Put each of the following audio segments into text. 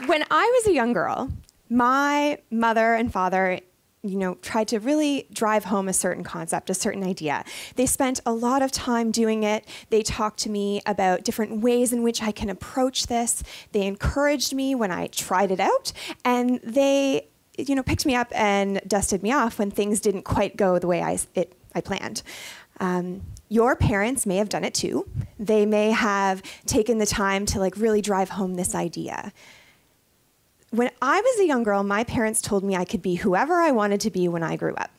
When I was a young girl, my mother and father, tried to really drive home a certain concept, a certain idea. They spent a lot of time doing it. They talked to me about different ways in which I can approach this. They encouraged me when I tried it out, and they, picked me up and dusted me off when things didn't quite go the way I planned. Your parents may have done it too. They may have taken the time to really drive home this idea. When I was a young girl, my parents told me I could be whoever I wanted to be when I grew up.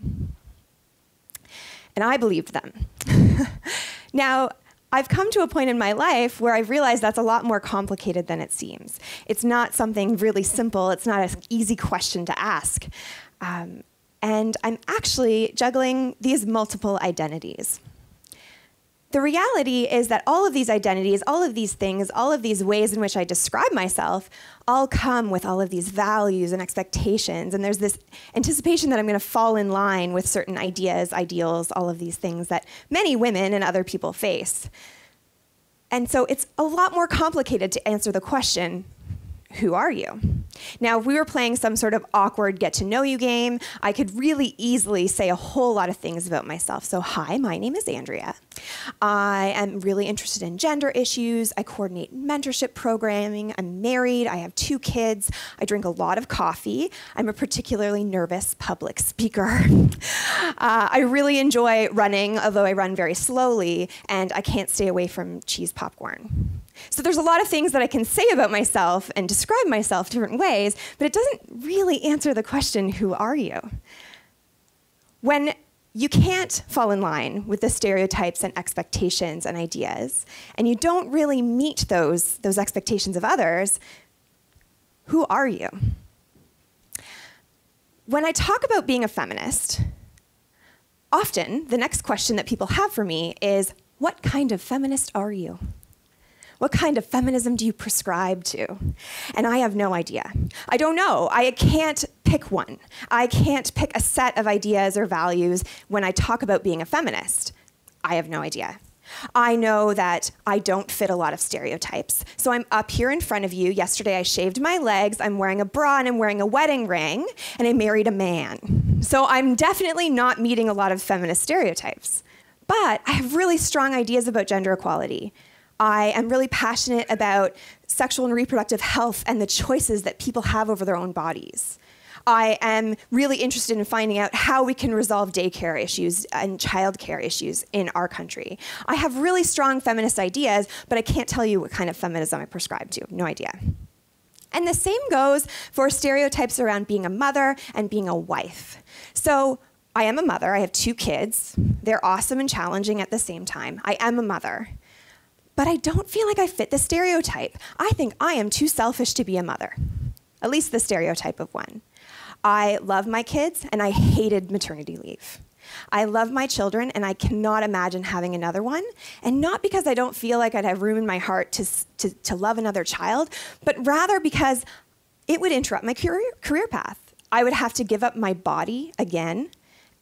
And I believed them. Now, I've come to a point in my life where I've realized that's a lot more complicated than it seems. It's not something really simple. It's not an easy question to ask. And I'm actually juggling these multiple identities. The reality is that all of these identities, all of these things, all of these ways in which I describe myself all come with all of these values and expectations. And there's this anticipation that I'm going to fall in line with certain ideas, ideals, all of these things that many women and other people face. And so it's a lot more complicated to answer the question, who are you? Now, if we were playing some sort of awkward get-to-know-you game, I could really easily say a whole lot of things about myself. So, hi, my name is Andrea. I am really interested in gender issues. I coordinate mentorship programming. I'm married. I have 2 kids. I drink a lot of coffee. I'm a particularly nervous public speaker. I really enjoy running, although I run very slowly, and I can't stay away from cheese popcorn. So there's a lot of things that I can say about myself and describe myself different ways, but it doesn't really answer the question, who are you? When you can't fall in line with the stereotypes and expectations and ideas, and you don't really meet those expectations of others, who are you? When I talk about being a feminist, often the next question that people have for me is, what kind of feminist are you? What kind of feminism do you prescribe to? And I have no idea. I don't know. I can't pick one. I can't pick a set of ideas or values when I talk about being a feminist. I have no idea. I know that I don't fit a lot of stereotypes. So I'm up here in front of you. Yesterday I shaved my legs, I'm wearing a bra, and I'm wearing a wedding ring, and I married a man. So I'm definitely not meeting a lot of feminist stereotypes. But I have really strong ideas about gender equality. I am really passionate about sexual and reproductive health and the choices that people have over their own bodies. I am really interested in finding out how we can resolve daycare issues and childcare issues in our country. I have really strong feminist ideas, but I can't tell you what kind of feminism I prescribe to. No idea. And the same goes for stereotypes around being a mother and being a wife. So I am a mother. I have 2 kids. They're awesome and challenging at the same time. I am a mother. But I don't feel like I fit the stereotype. I think I am too selfish to be a mother, at least the stereotype of one. I love my kids, and I hated maternity leave. I love my children, and I cannot imagine having another one, and not because I don't feel like I'd have room in my heart to love another child, but rather because it would interrupt my career path. I would have to give up my body again,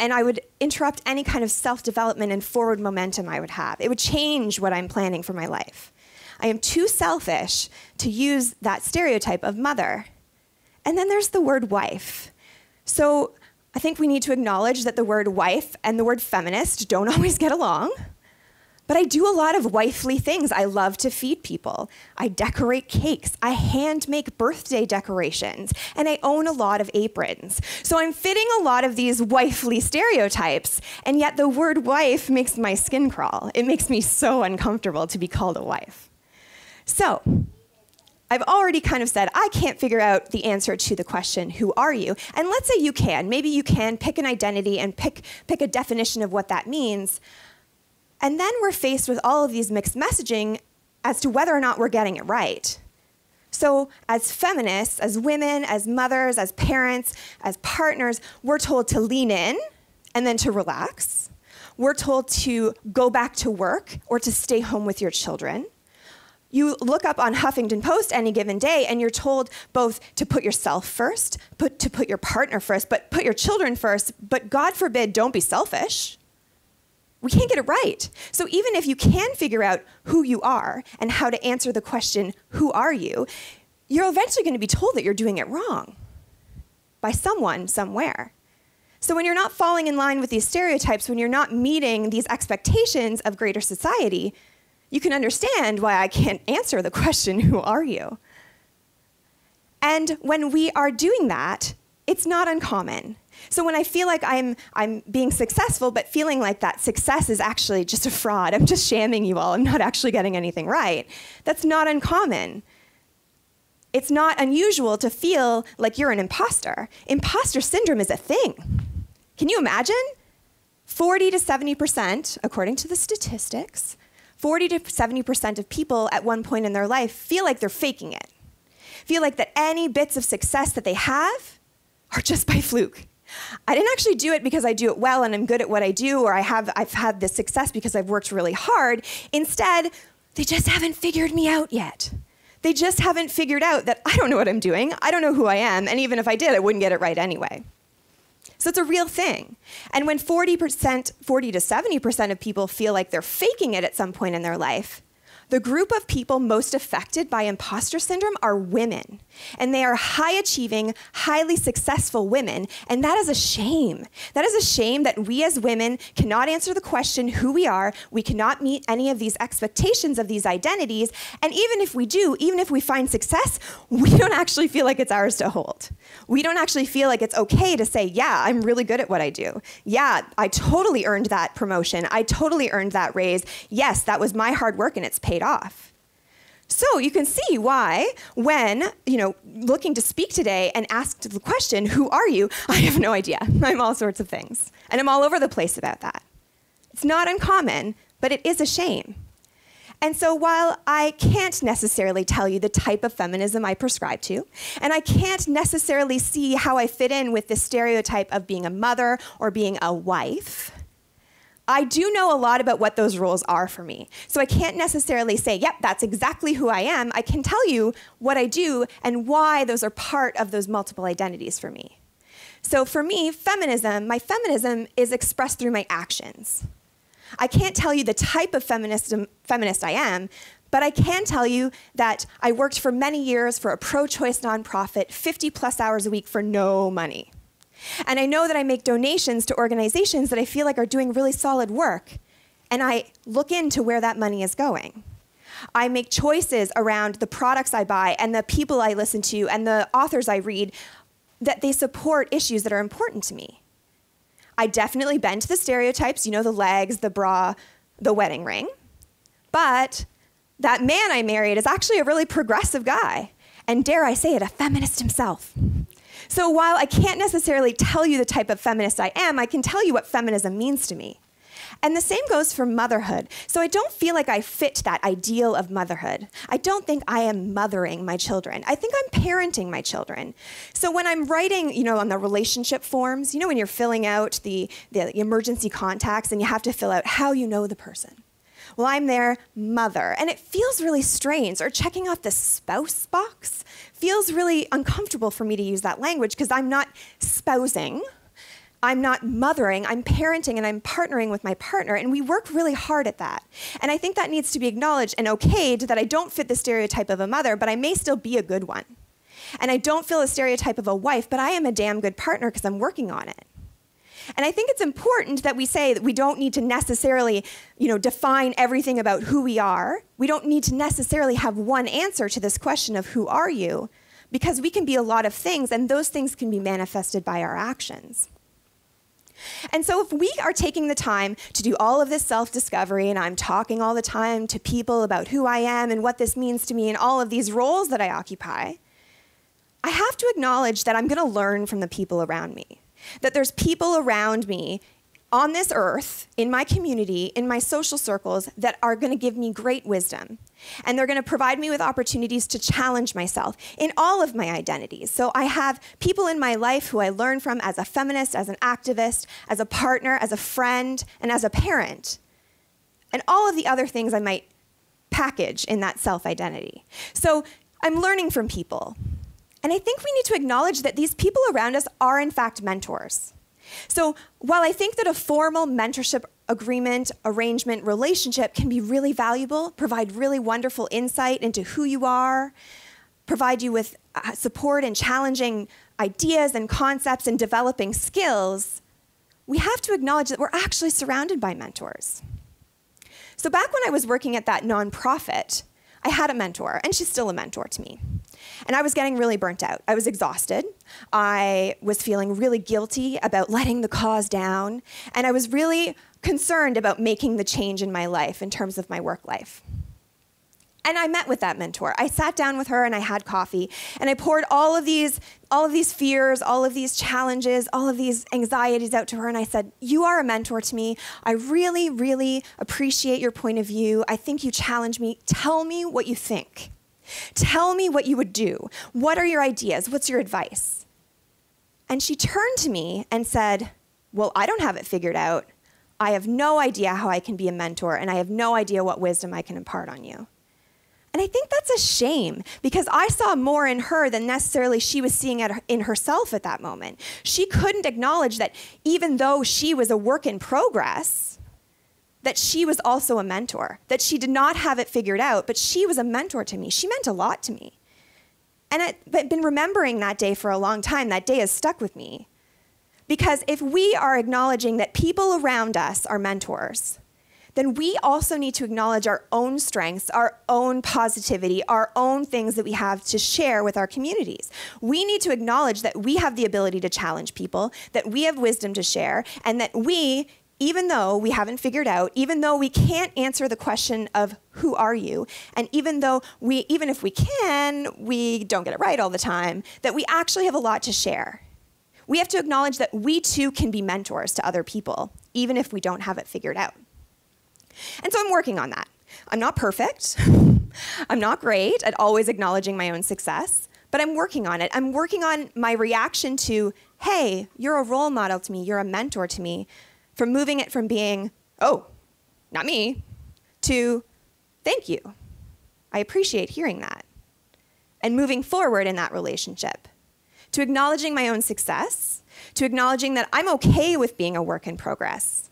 and I would interrupt any kind of self-development and forward momentum I would have. It would change what I'm planning for my life. I am too selfish to use that stereotype of mother. And then there's the word wife. So I think we need to acknowledge that the word wife and the word feminist don't always get along. But I do a lot of wifely things. I love to feed people. I decorate cakes. I hand make birthday decorations. And I own a lot of aprons. So I'm fitting a lot of these wifely stereotypes, and yet the word wife makes my skin crawl. It makes me so uncomfortable to be called a wife. So I've already kind of said I can't figure out the answer to the question, who are you? And let's say you can. Maybe you can pick an identity and pick a definition of what that means. And then we're faced with all of these mixed messaging as to whether or not we're getting it right. So as feminists, as women, as mothers, as parents, as partners, we're told to lean in and then to relax. We're told to go back to work or to stay home with your children. You look up on Huffington Post any given day, and you're told both to put yourself first, to put your partner first, but put your children first, but God forbid, don't be selfish. We can't get it right. So even if you can figure out who you are and how to answer the question, who are you, you're eventually going to be told that you're doing it wrong by someone, somewhere. So when you're not falling in line with these stereotypes, when you're not meeting these expectations of greater society, you can understand why I can't answer the question, who are you? And when we are doing that, it's not uncommon. So when I feel like I'm being successful, but feeling like that success is actually just a fraud, I'm just shamming you all, I'm not actually getting anything right, that's not uncommon. It's not unusual to feel like you're an imposter. Imposter syndrome is a thing. Can you imagine? 40 to 70%, according to the statistics, 40 to 70% of people at one point in their life feel like they're faking it. Feel like that any bits of success that they have are just by fluke. I didn't actually do it because I do it well and I'm good at what I do, or I've had this success because I've worked really hard. Instead, they just haven't figured me out yet. They just haven't figured out that I don't know what I'm doing, I don't know who I am, and even if I did, I wouldn't get it right anyway. So it's a real thing. And when 40 to 70% of people feel like they're faking it at some point in their life, the group of people most affected by imposter syndrome are women. And they are high-achieving, highly successful women, and that is a shame. That is a shame that we as women cannot answer the question who we are, we cannot meet any of these expectations of these identities, and even if we do, even if we find success, we don't actually feel like it's ours to hold. We don't actually feel like it's okay to say, yeah, I'm really good at what I do. Yeah, I totally earned that promotion. I totally earned that raise. Yes, that was my hard work and it's paid off. So you can see why when, looking to speak today and asked the question, who are you? I have no idea. I'm all sorts of things. And I'm all over the place about that. It's not uncommon, but it is a shame. And so while I can't necessarily tell you the type of feminism I prescribe to, and I can't necessarily see how I fit in with the stereotype of being a mother or being a wife, I do know a lot about what those roles are for me. So I can't necessarily say, yep, that's exactly who I am. I can tell you what I do and why those are part of those multiple identities for me. So for me, my feminism is expressed through my actions. I can't tell you the type of feminist I am, but I can tell you that I worked for many years for a pro-choice nonprofit, 50+ hours a week for no money. And I know that I make donations to organizations that I feel like are doing really solid work, and I look into where that money is going. I make choices around the products I buy and the people I listen to and the authors I read that they support issues that are important to me. I definitely bend to the stereotypes, the legs, the bra, the wedding ring. But that man I married is actually a really progressive guy, and dare I say it, a feminist himself. So while I can't necessarily tell you the type of feminist I am, I can tell you what feminism means to me. And the same goes for motherhood. So I don't feel like I fit that ideal of motherhood. I don't think I am mothering my children. I think I'm parenting my children. So when I'm writing, on the relationship forms, when you're filling out the emergency contacts and you have to fill out how you know the person. Well, I'm their mother, and it feels really strange. Or checking off the spouse box feels really uncomfortable for me to use that language because I'm not spousing, I'm not mothering, I'm parenting, and I'm partnering with my partner, and we work really hard at that. And I think that needs to be acknowledged and okayed that I don't fit the stereotype of a mother, but I may still be a good one. And I don't feel a stereotype of a wife, but I am a damn good partner because I'm working on it. And I think it's important that we say that we don't need to necessarily, define everything about who we are. We don't need to necessarily have one answer to this question of who are you, because we can be a lot of things, and those things can be manifested by our actions. And so if we are taking the time to do all of this self-discovery, and I'm talking all the time to people about who I am and what this means to me and all of these roles that I occupy, I have to acknowledge that I'm going to learn from the people around me. That there's people around me on this earth, in my community, in my social circles, that are going to give me great wisdom. And they're going to provide me with opportunities to challenge myself in all of my identities. So I have people in my life who I learn from as a feminist, as an activist, as a partner, as a friend, and as a parent. And all of the other things I might package in that self-identity. So I'm learning from people. And I think we need to acknowledge that these people around us are, in fact, mentors. So while I think that a formal mentorship agreement, arrangement, relationship can be really valuable, provide really wonderful insight into who you are, provide you with support in challenging ideas and concepts and developing skills, we have to acknowledge that we're actually surrounded by mentors. So back when I was working at that nonprofit, I had a mentor, and she's still a mentor to me. And I was getting really burnt out. I was exhausted. I was feeling really guilty about letting the cause down, and I was really concerned about making the change in my life in terms of my work life. And I met with that mentor. I sat down with her and I had coffee, and I poured all of these fears, all of these challenges, all of these anxieties out to her, and I said, "You are a mentor to me. I really, really appreciate your point of view. I think you challenge me. Tell me what you think. Tell me what you would do. What are your ideas? What's your advice?" And she turned to me and said, "Well, I don't have it figured out. I have no idea how I can be a mentor, and I have no idea what wisdom I can impart on you." And I think that's a shame, because I saw more in her than necessarily she was seeing in herself at that moment. She couldn't acknowledge that even though she was a work in progress, that she was also a mentor, that she did not have it figured out, but she was a mentor to me. She meant a lot to me. And I've been remembering that day for a long time. That day has stuck with me. Because if we are acknowledging that people around us are mentors, then we also need to acknowledge our own strengths, our own positivity, our own things that we have to share with our communities. We need to acknowledge that we have the ability to challenge people, that we have wisdom to share, and that we, even though we haven't figured out, even though we can't answer the question of who are you, and even if we can, we don't get it right all the time, that we actually have a lot to share. We have to acknowledge that we too can be mentors to other people, even if we don't have it figured out. And so I'm working on that. I'm not perfect. I'm not great at always acknowledging my own success, but I'm working on it. I'm working on my reaction to, hey, you're a role model to me, you're a mentor to me, from moving it from being, oh, not me, to thank you. I appreciate hearing that. And moving forward in that relationship, to acknowledging my own success, to acknowledging that I'm okay with being a work in progress.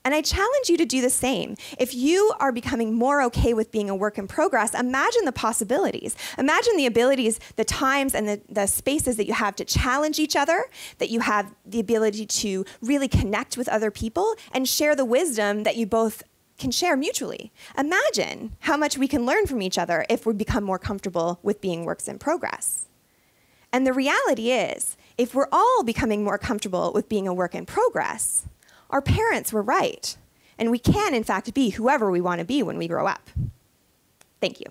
And I challenge you to do the same. If you are becoming more okay with being a work in progress, imagine the possibilities. Imagine the abilities, the times, and the spaces that you have to challenge each other, that you have the ability to really connect with other people and share the wisdom that you both can share mutually. Imagine how much we can learn from each other if we become more comfortable with being works in progress. And the reality is, if we're all becoming more comfortable with being a work in progress, our parents were right, and we can, in fact, be whoever we want to be when we grow up. Thank you.